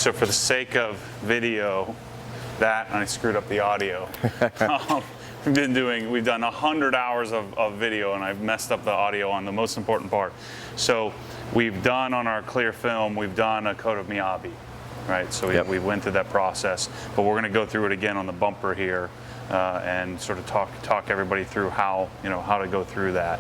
So for the sake of video, that, and I screwed up the audio. We've done 100 hours of video, and I've messed up the audio on the most important part. So we've done on our clear film, we've done a coat of Miyabi, right? So we went through that process, but we're going to go through it again on the bumper here. And sort of talk everybody through how to go through that,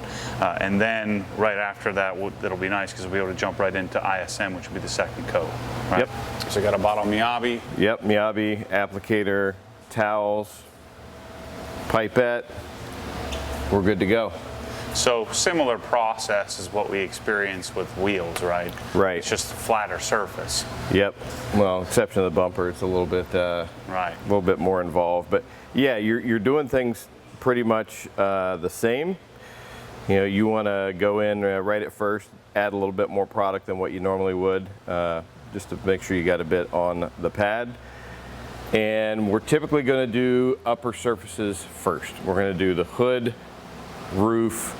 and then right after that, it'll be nice because we'll be able to jump right into ISM, which will be the second coat. Right? Yep. So we got a bottle of Miyabi. Yep, Miyabi, applicator, towels, pipette. We're good to go. So similar process is what we experience with wheels, right? Right. It's just a flatter surface. Yep. Well, exception of the bumper, it's a little bit right. A little bit more involved, but yeah, you're doing things pretty much the same. You know, you want to go in right at first, add a little bit more product than what you normally would, just to make sure you got a bit on the pad. And we're typically going to do upper surfaces first. We're going to do the hood, roof,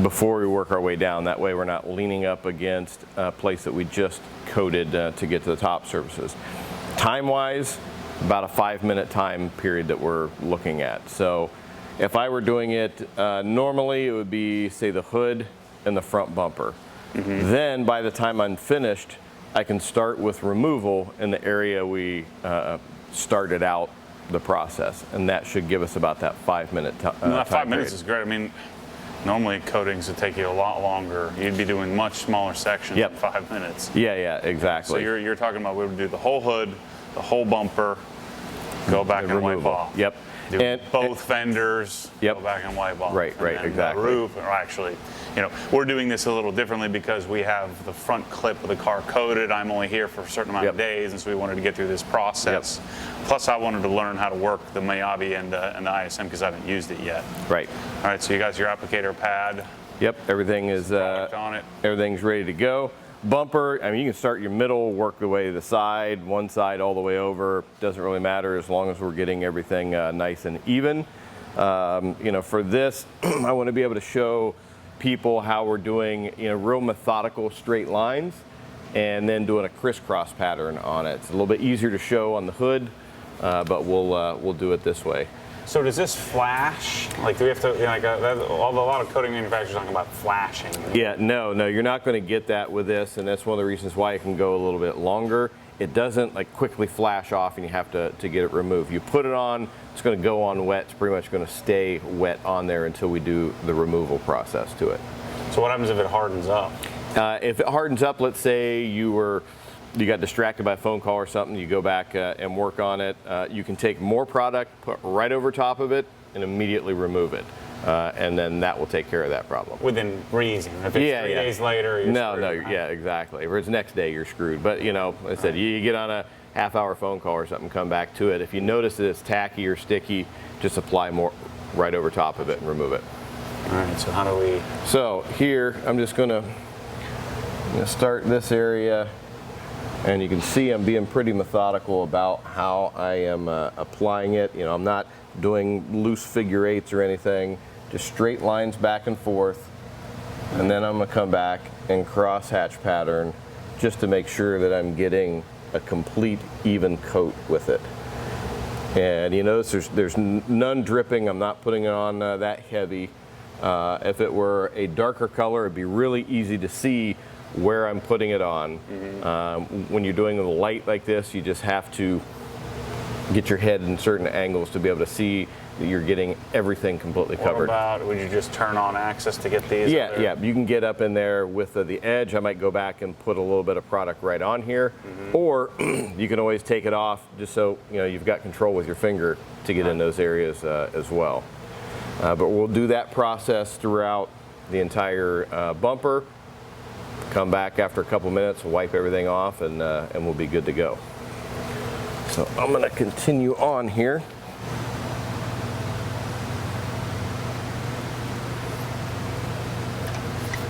before we work our way down. That way we're not leaning up against a place that we just coated to get to the top surfaces. Time-wise, about a 5-minute time period that we're looking at. So if I were doing it normally, it would be, say, the hood and the front bumper. Then by the time I'm finished, I can start with removal in the area we started out the process, and that should give us about that 5-minute time. 5 minutes is great. I mean, normally coatings would take you a lot longer. You'd be doing much smaller sections in 5 minutes. Yeah, exactly. So you're talking about we would do the whole hood, the whole bumper, go back and wipe off. Yep. Do both fenders, go back and wipe off. Right, exactly. The roof, or actually, we're doing this a little differently because we have the front clip of the car coated. I'm only here for a certain amount of days, and so we wanted to get through this process. Plus, I wanted to learn how to work the Miyabi and the ISM because I haven't used it yet. Right. All right, so you got your applicator pad. Yep, everything is on it. Everything's ready to go. Bumper, I mean, you can start your middle, work the way to the side, one side all the way over. Doesn't really matter as long as we're getting everything nice and even. For this, I want to be able to show people how we're doing, real methodical straight lines, and then doing a crisscross pattern on it. It's a little bit easier to show on the hood, but we'll do it this way. So does this flash? Like, do we have to, a lot of coating manufacturers talking about flashing. Yeah, no, you're not going to get that with this, and that's one of the reasons why it can go a little bit longer. It doesn't quickly flash off and you have to get it removed. You put it on, it's going to go on wet. It's pretty much going to stay wet on there until we do the removal process to it. So what happens if it hardens up? If it hardens up, let's say you got distracted by a phone call or something, you go back and work on it. You can take more product, put right over top of it, and immediately remove it. And then that will take care of that problem. Within reason. If it's 3 days later, you're screwed. Yeah, exactly. If it's next day, you're screwed. But, like I said, you get on a half-hour phone call or something, come back to it. If you notice that it's tacky or sticky, just apply more right over top of it and remove it. All right, so how do we... So here, I'm just going to start this area. And you can see I'm being pretty methodical about how I am applying it. I'm not doing loose figure eights or anything, just straight lines back and forth. And then I'm going to come back and cross hatch pattern just to make sure that I'm getting a complete even coat with it. And you notice there's none dripping. I'm not putting it on that heavy. If it were a darker color, it'd be really easy to see where I'm putting it on. When you're doing a light like this, you just have to get your head in certain angles to be able to see that you're getting everything completely covered. What about, would you just turn on access to get these? Yeah, you can get up in there with the edge. I might go back and put a little bit of product right on here, or you can always take it off just so you've got control with your finger to get in those areas as well. But we'll do that process throughout the entire bumper. Come back after a couple minutes, wipe everything off, and we'll be good to go. So I'm going to continue on here.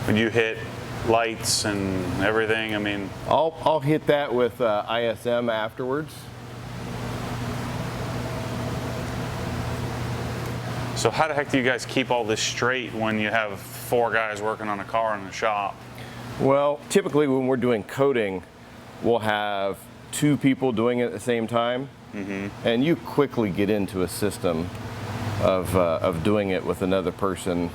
When you hit lights and everything, I mean... I'll hit that with ISM afterwards. So how the heck do you guys keep all this straight when you have 4 guys working on a car in the shop? Well, typically when we're doing coating, we'll have 2 people doing it at the same time, and you quickly get into a system of doing it with another person,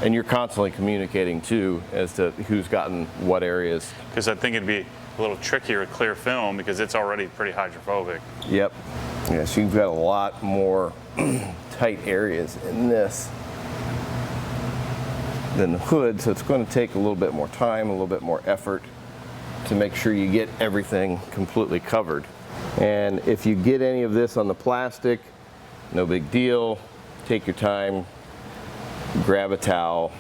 and you're constantly communicating too as to who's gotten what areas. Because I think it'd be a little trickier with clear film because it's already pretty hydrophobic. Yep. Yeah, so you've got a lot more tight areas in this than the hood, so it's going to take a little bit more time, a little bit more effort to make sure you get everything completely covered. And if you get any of this on the plastic, no big deal. Take your time, grab a towel,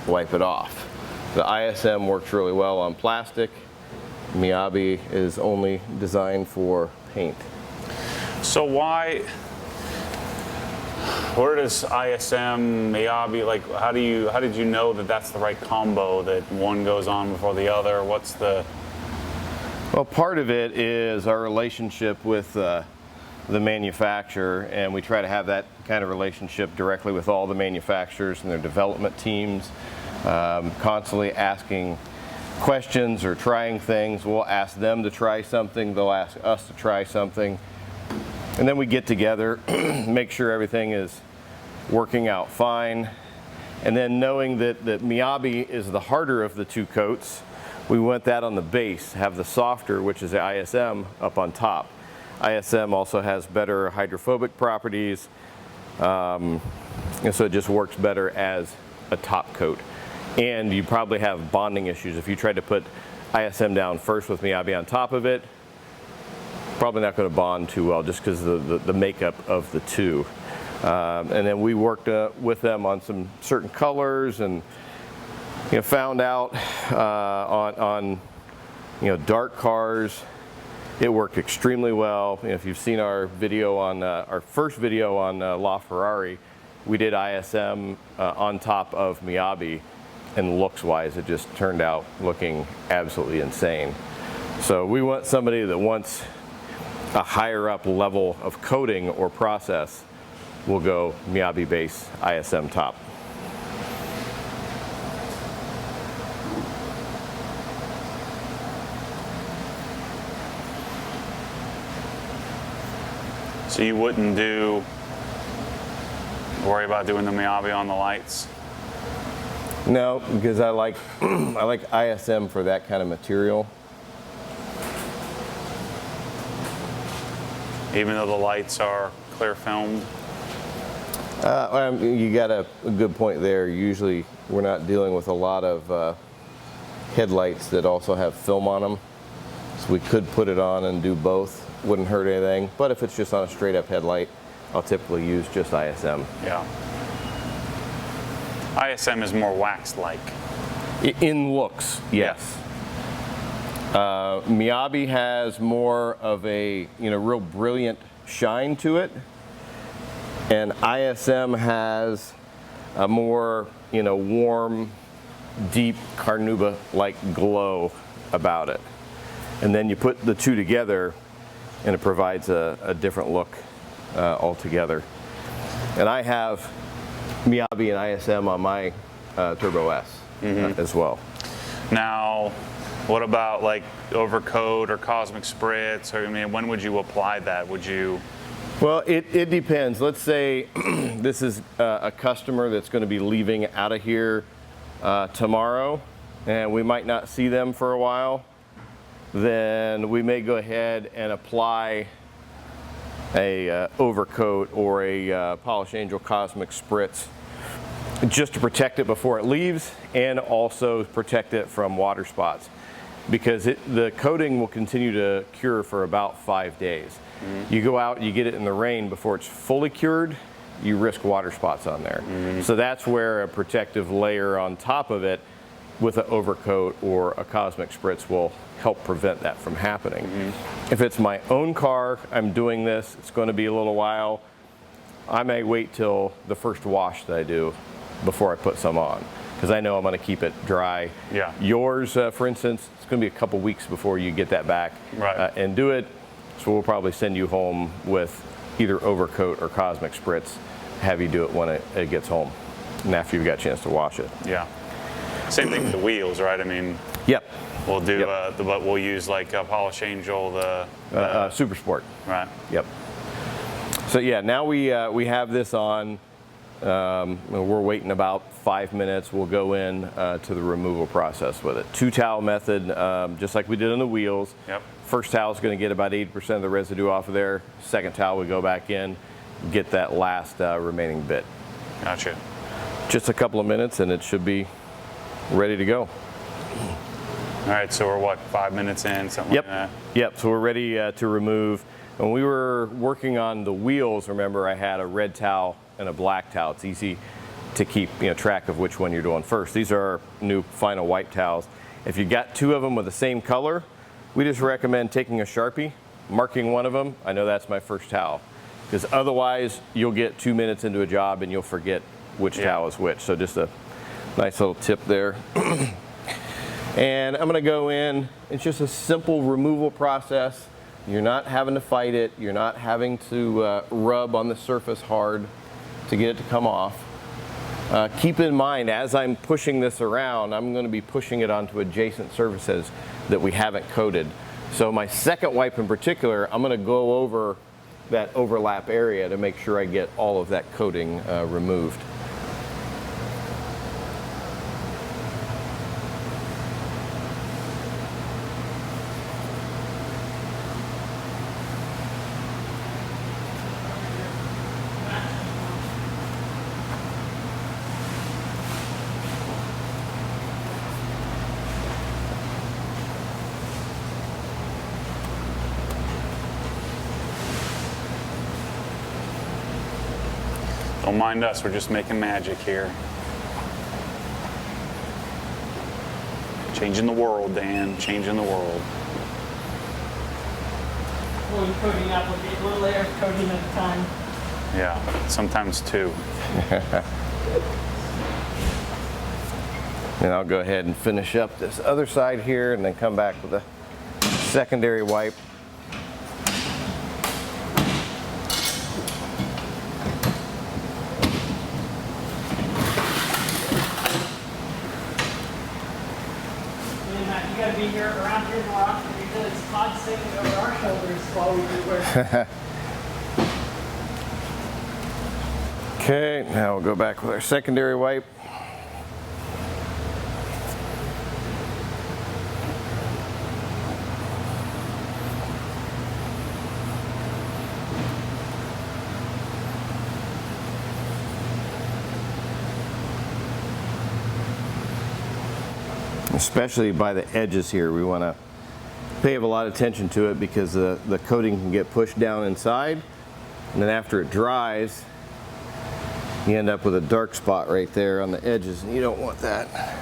wipe it off. The ISM works really well on plastic. Miyabi is only designed for paint. So where does ISM, Miyabi, like how did you know that that's the right combo, that one goes on before the other? What's the... Well, part of it is our relationship with the manufacturer, and we try to have that kind of relationship directly with all the manufacturers and their development teams, constantly asking questions or trying things. We'll ask them to try something, they'll ask us to try something, and then we get together, make sure everything is working out fine, and then knowing that Miyabi is the harder of the 2 coats, we want that on the base, have the softer, which is the ISM, up on top. ISM also has better hydrophobic properties, and so it just works better as a top coat. And you probably have bonding issues. If you tried to put ISM down first with Miyabi on top of it, probably not going to bond too well just because of the makeup of the 2. And then we worked with them on some certain colors, and found out on dark cars, it worked extremely well. If you've seen our video on our first video on LaFerrari, we did ISM on top of Miyabi, and looks-wise, it just turned out looking absolutely insane. So we want somebody that wants a higher up level of coating or process. We'll go Miyabi base, ISM top. So you wouldn't worry about doing the Miyabi on the lights? No, because I like I like ISM for that kind of material. Even though the lights are clear filmed? You got a good point there. Usually we're not dealing with a lot of headlights that also have film on them. So we could put it on and do both. Wouldn't hurt anything. But if it's just on a straight up headlight, I'll typically use just ISM. Yeah. ISM is more wax-like. In looks, yes. Miyabi has more of a real brilliant shine to it, and ISM has a more warm, deep carnauba-like glow about it. And then you put the 2 together, and it provides a different look altogether. And I have Miyabi and ISM on my Turbo S as well. Now, what about like overcoat or cosmic spritz? Or when would you apply that? Would you? Well, it depends. Let's say this is a customer that's going to be leaving out of here tomorrow, and we might not see them for a while. Then we may go ahead and apply a overcoat or a Polish Angel Cosmic Spritz just to protect it before it leaves, and also protect it from water spots, because the coating will continue to cure for about 5 days. You go out, you get it in the rain before it's fully cured, you risk water spots on there. So that's where a protective layer on top of it with an overcoat or a Cosmic Spritz will help prevent that from happening. If it's my own car, I'm doing this, it's going to be a little while, I may wait till the first wash that I do before I put some on, because I know I'm going to keep it dry. Yeah. Yours, for instance, it's going to be a couple weeks before you get that back and do it, so we'll probably send you home with either overcoat or Cosmic Spritz, have you do it when it gets home, and after you've got a chance to wash it. Yeah. Same thing with the wheels, right? Yep. We'll do, Yep. but we'll use like Polish Angel, the Super Sport. right. Yep. So yeah, now we have this on. We're waiting about 5 minutes. We'll go in to the removal process with it. 2-towel method, just like we did on the wheels. Yep. First towel is going to get about 80% of the residue off of there. Second towel, we go back in, get that last remaining bit. Gotcha. Just a couple of minutes and it should be ready to go. All right, so we're what, 5 minutes in, something Yep. like that? Yep, so we're ready to remove. When we were working on the wheels, remember I had a red towel and a black towel. It's easy to keep track of which one you're doing first. These are our new final white towels. If you got 2 of them with the same color, we just recommend taking a Sharpie, marking one of them. I know that's my first towel. Because otherwise, you'll get 2 minutes into a job and you'll forget which towel is which. So just a nice little tip there. And I'm gonna go in, it's just a simple removal process. You're not having to fight it. You're not having to rub on the surface hard to get it to come off. Keep in mind, as I'm pushing this around, I'm gonna be pushing it onto adjacent surfaces that we haven't coated. So my second wipe in particular, I'm gonna go over that overlap area to make sure I get all of that coating removed. Don't mind us, we're just making magic here. Changing the world, Dan, changing the world. One coating application, one layer of coating at a time. Yeah, sometimes 2. And I'll go ahead and finish up this other side here and then come back with a secondary wipe. You gotta be here around here more often because it's Todd sitting over our shoulders while we do work. Okay, now we'll go back with our secondary wipe. Especially by the edges here, we want to pay a lot of attention to it because the coating can get pushed down inside, and then after it dries, you end up with a dark spot right there on the edges, and you don't want that.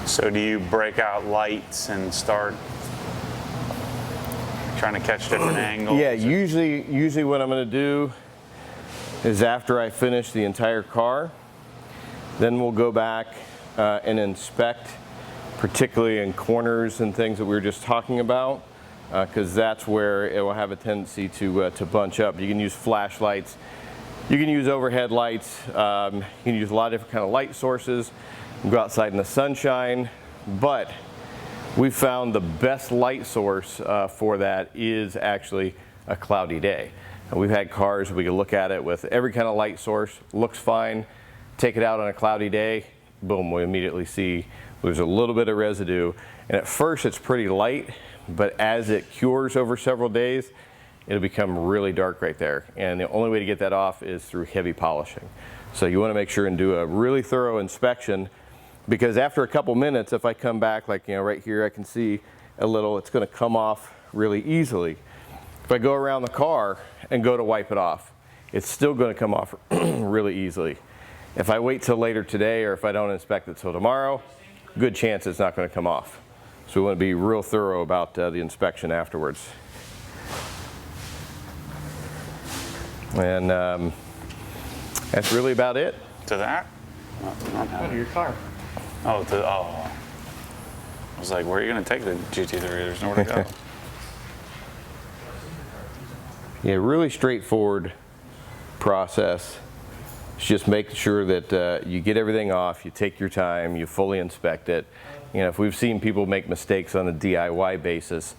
So do you break out lights and start trying to catch different angles? Yeah, usually what I'm going to do is after I finish the entire car, then we'll go back and inspect, particularly in corners and things that we were just talking about, because that's where it will have a tendency to bunch up. You can use flashlights, you can use overhead lights, you can use a lot of different kind of light sources. You can go outside in the sunshine, but we found the best light source for that is actually a cloudy day. We've had cars, we can look at it with every kind of light source, looks fine, take it out on a cloudy day, boom, we immediately see there's a little bit of residue. And at first it's pretty light, but as it cures over several days, it'll become really dark right there. And the only way to get that off is through heavy polishing. So you want to make sure and do a really thorough inspection, because after a couple minutes, if I come back, like right here, I can see a little, it's going to come off really easily. If I go around the car and go to wipe it off, it's still going to come off really easily. If I wait till later today, or if I don't inspect it till tomorrow, good chance it's not going to come off. So we want to be real thorough about the inspection afterwards. And That's really about it. To that? Not Go to your car. Oh, I was like, where are you going to take the GT3? There's nowhere to go. Yeah, really straightforward process. It's just making sure that you get everything off, you take your time, you fully inspect it. You know, if we've seen people make mistakes on a DIY basis,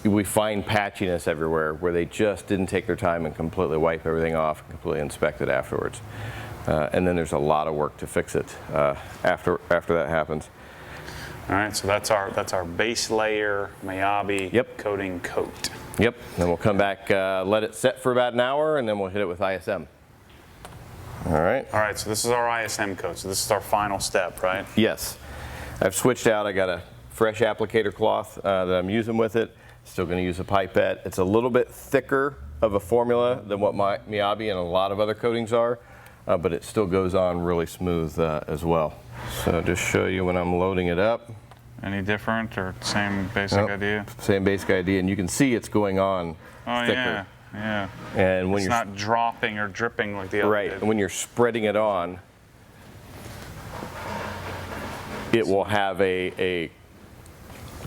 we find patchiness everywhere where they just didn't take their time and completely wipe everything off and completely inspect it afterwards. And then there's a lot of work to fix it after that happens. All right, so that's our base layer Miyabi coating coat. Yep, then we'll come back, let it set for about an hour, and then we'll hit it with ISM. All right. All right, so this is our ISM coat. So this is our final step, right? Yes. I've switched out. I got a fresh applicator cloth that I'm using with it. Still going to use a pipette. It's a little bit thicker of a formula than what my Miyabi and a lot of other coatings are, but it still goes on really smooth as well. So just show you when I'm loading it up. Any different or same basic idea? Same basic idea, and you can see it's going on thicker. Yeah. And when it's not dropping or dripping like the other. Right, and when you're spreading it on, it will have a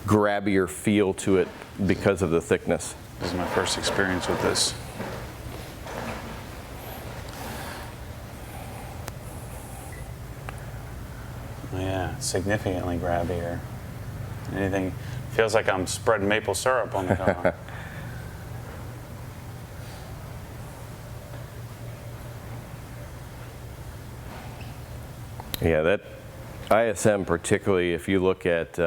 grabbier feel to it because of the thickness. This is my first experience with this. Yeah, significantly grabbier. Anything, feels like I'm spreading maple syrup on the car. Yeah, that ISM particularly, if you look at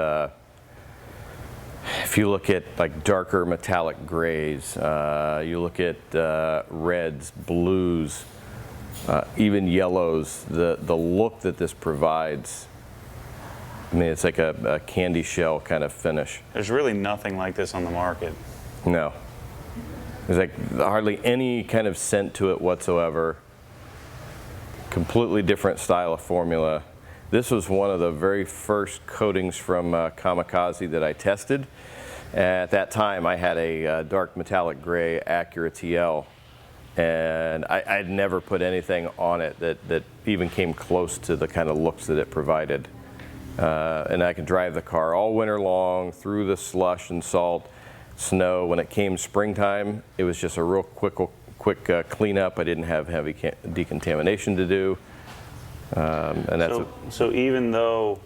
like darker metallic grays, you look at reds, blues, even yellows, the look that this provides, I mean, it's like a candy shell kind of finish. There's really nothing like this on the market. No. There's like hardly any kind of scent to it whatsoever. Completely different style of formula. This was one of the very first coatings from Kamikaze that I tested. At that time, I had a dark metallic gray Acura TL, and I'd never put anything on it that even came close to the kind of looks that it provided. And I could drive the car all winter long through the slush and salt, snow. When it came springtime, it was just a real quick cleanup. I didn't have heavy decontamination to do. And that's so even though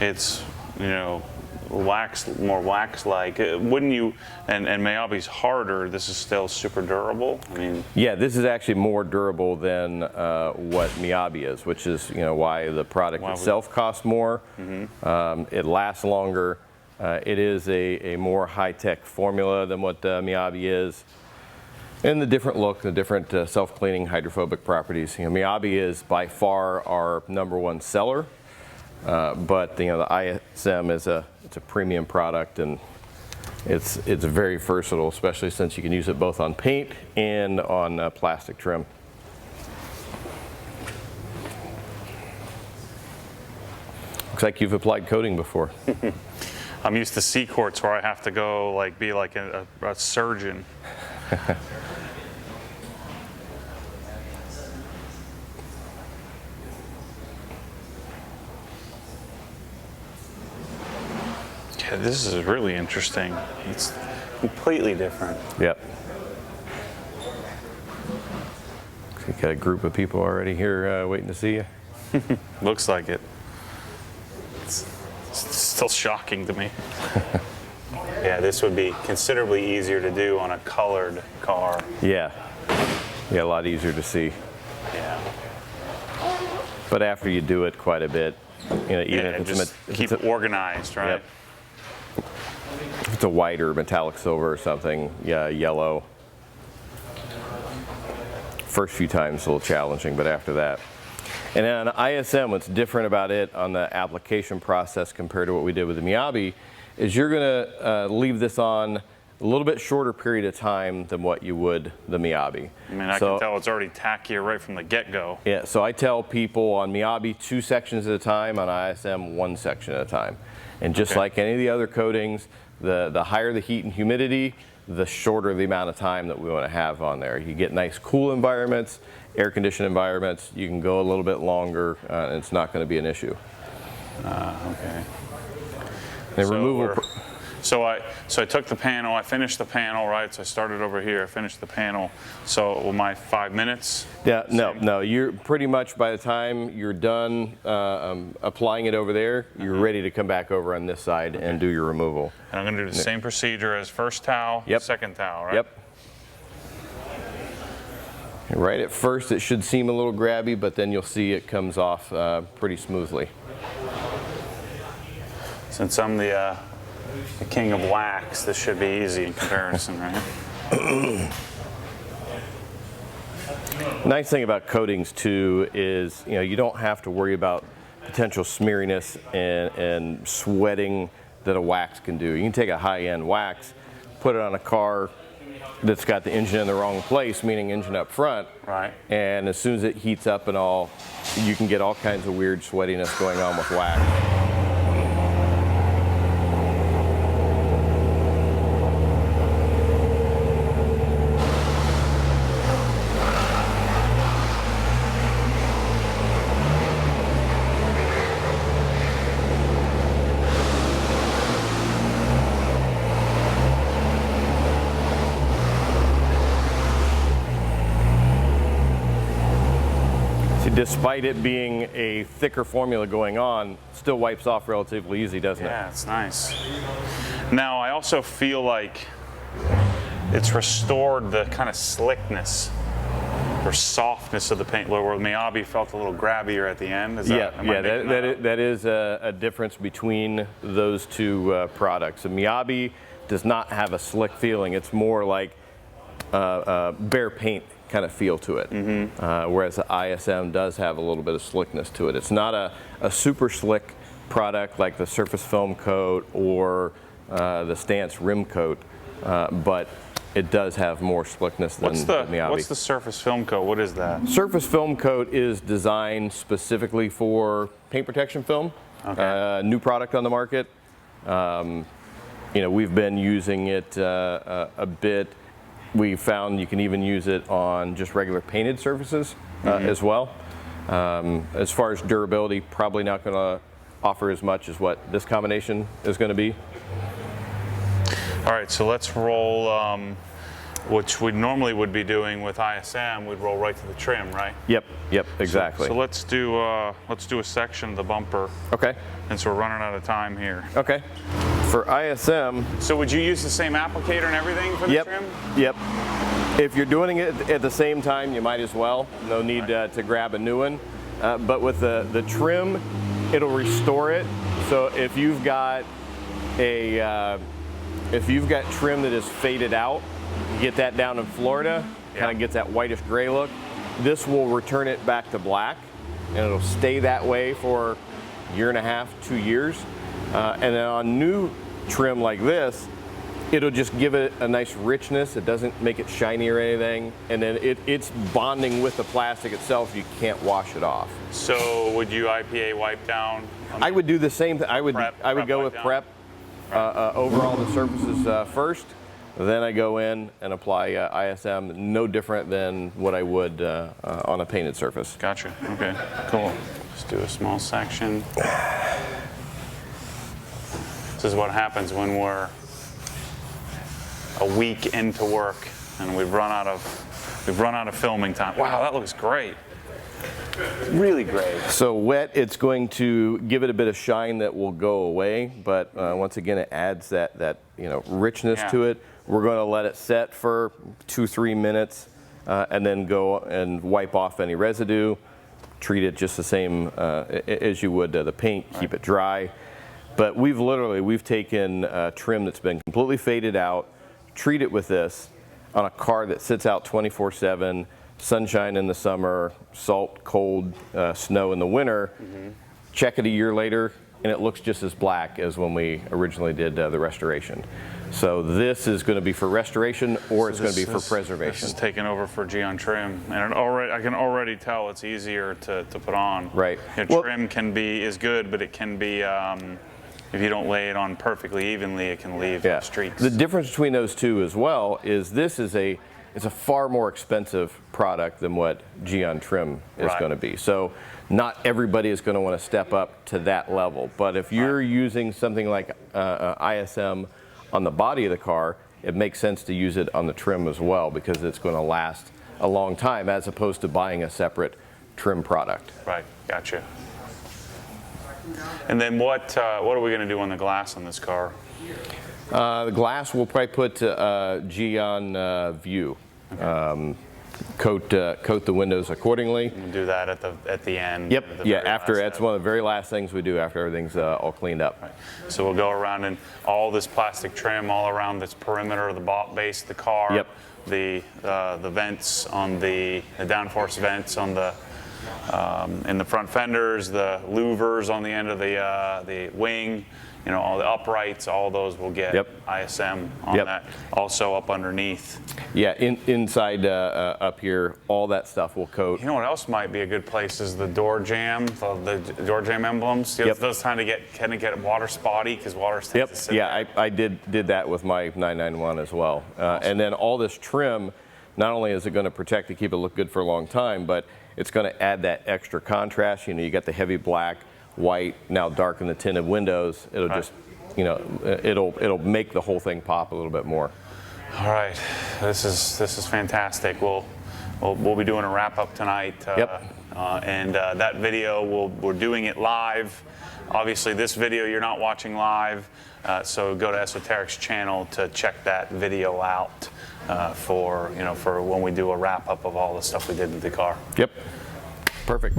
it's, you know, more wax-like, wouldn't you, and Miyabi's harder, this is still super durable? I mean, yeah, this is actually more durable than what Miyabi is, which is, you know, why the product itself costs more. It lasts longer. It is a more high-tech formula than what Miyabi is. And the different look, the different self-cleaning hydrophobic properties. You know, Miyabi is by far our #1 seller, but you know, the ISM is it's a premium product, and it's very versatile, especially since you can use it both on paint and on plastic trim. Looks like you've applied coating before. I'm used to C-courts where I have to go be like a surgeon. Yeah, this is really interesting. It's completely different. Yep. So you got a group of people already here waiting to see you. Looks like it. It's still shocking to me. Yeah, this would be considerably easier to do on a colored car. Yeah. Yeah, a lot easier to see. Yeah. But after you do it quite a bit, you know, even if just keep it organized, right? Yep. If it's a white or metallic silver or something, yeah, yellow. First few times a little challenging, but after that. And on ISM, what's different about it on the application process compared to what we did with the Miyabi is you're going to leave this on a little bit shorter period of time than what you would the Miyabi. I mean, I can tell it's already tackier right from the get-go. Yeah, so I tell people on Miyabi 2 sections at a time, on ISM 1 section at a time. And just like any of the other coatings, the higher the heat and humidity, the shorter the amount of time that we want to have on there. You get nice cool environments, air-conditioned environments. You can go a little bit longer, and it's not going to be an issue. Okay. The removal. So I took the panel, I finished the panel, right? So I started over here, I finished the panel. So will my 5 minutes? Yeah, no. You're pretty much, by the time you're done applying it over there, you're ready to come back over on this side and do your removal. And I'm going to do the same procedure as first towel, second towel, right? Yep. Right at first, it should seem a little grabby, but then you'll see it comes off pretty smoothly. Since I'm the king of wax, this should be easy in comparison, right? Nice thing about coatings too is, you don't have to worry about potential smeariness and sweating that a wax can do. You can take a high-end wax, put it on a car that's got the engine in the wrong place, meaning engine up front, right? And as soon as it heats up and all, you can get all kinds of weird sweatiness going on with wax. Despite it being a thicker formula going on, still wipes off relatively easy, doesn't it? Yeah, it's nice. Now, I also feel like it's restored the kind of slickness or softness of the paint, where Miyabi felt a little grabbier at the end. Is that, that is a difference between those two products. So Miyabi does not have a slick feeling. It's more like bare paint kind of feel to it, whereas the ISM does have a little bit of slickness to it. It's not a super slick product like the surface film coat or the Stance rim coat, but it does have more slickness than Miyabi. What's the surface film coat? What is that? Surface film coat is designed specifically for paint protection film. Okay. New product on the market. We've been using it a bit. We found you can even use it on just regular painted surfaces as well. As far as durability, probably not going to offer as much as what this combination is going to be. All right, so let's roll, which we normally would be doing with ISM, we'd roll right to the trim, right? Yep, exactly. So let's do a section of the bumper. Okay. And so we're running out of time here. Okay. For ISM. So would you use the same applicator and everything for the trim? Yep. If you're doing it at the same time, you might as well. No need to grab a new one. But with the trim, it'll restore it. So if you've got trim that is faded out, you get that down in Florida, kind of gets that whitish gray look. This will return it back to black, and it'll stay that way for a year and a half, 2 years. And then on new trim like this, it'll just give it a nice richness. It doesn't make it shiny or anything. And then it's bonding with the plastic itself. You can't wash it off. So would you IPA wipe down? I would do the same thing. I would go with prep over all the surfaces first. Then I go in and apply ISM, no different than what I would on a painted surface. Gotcha. Okay, cool. Let's do a small section. This is what happens when we're a week into work and we've run out of filming time. Wow, that looks great. Really great. So wet, it's going to give it a bit of shine that will go away, but once again, it adds that richness to it. We're going to let it set for 2-3 minutes, and then go and wipe off any residue. Treat it just the same as you would the paint. Keep it dry. But we've taken trim that's been completely faded out, treat it with this on a car that sits out 24/7, sunshine in the summer, salt, cold, snow in the winter. Check it a year later, and it looks just as black as when we originally did the restoration. So this is going to be for restoration, or it's going to be for preservation. This is taking over for Geon trim, and I can already tell it's easier to put on. Right. Trim can be is good, but it can be if you don't lay it on perfectly evenly, it can leave streaks. The difference between those two as well is this is it's a far more expensive product than what Geon trim is going to be. So not everybody is going to want to step up to that level. But if you're using something like ISM on the body of the car, it makes sense to use it on the trim as well, because it's going to last a long time as opposed to buying a separate trim product. Right, gotcha. And then what are we going to do on the glass on this car? The glass we'll probably put Geon View. Okay. Coat the windows accordingly. We'll do that at the end. Yep. Yeah. After that's one of the very last things we do after everything's all cleaned up. Right. So we'll go around and all this plastic trim all around this perimeter of the base of the car. Yep. The vents on the downforce vents on the in the front fenders, the louvers on the end of the wing, you know, all the uprights, all those will get ISM on that. Also up underneath. Yeah, inside up here, all that stuff will coat. You know what else might be a good place is the door jamb, the door jamb emblems. Those kind of get water spotty because water tends to sit there. I did that with my 991 as well. And then all this trim, not only is it going to protect to keep it look good for a long time, but it's going to add that extra contrast. You know, you got the heavy black, white, now darken the tinted windows. It'll just, you know, it'll make the whole thing pop a little bit more. All right, this is fantastic. We'll be doing a wrap up tonight. And that video we're doing it live. Obviously, this video you're not watching live, so go to Esoteric's channel to check that video out for when we do a wrap up of all the stuff we did with the car. Yep. Perfect.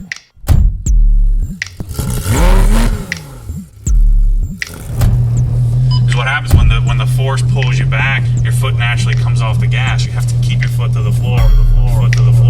What happens when the force pulls you back, your foot naturally comes off the gas. You have to keep your foot to the floor, foot to the floor.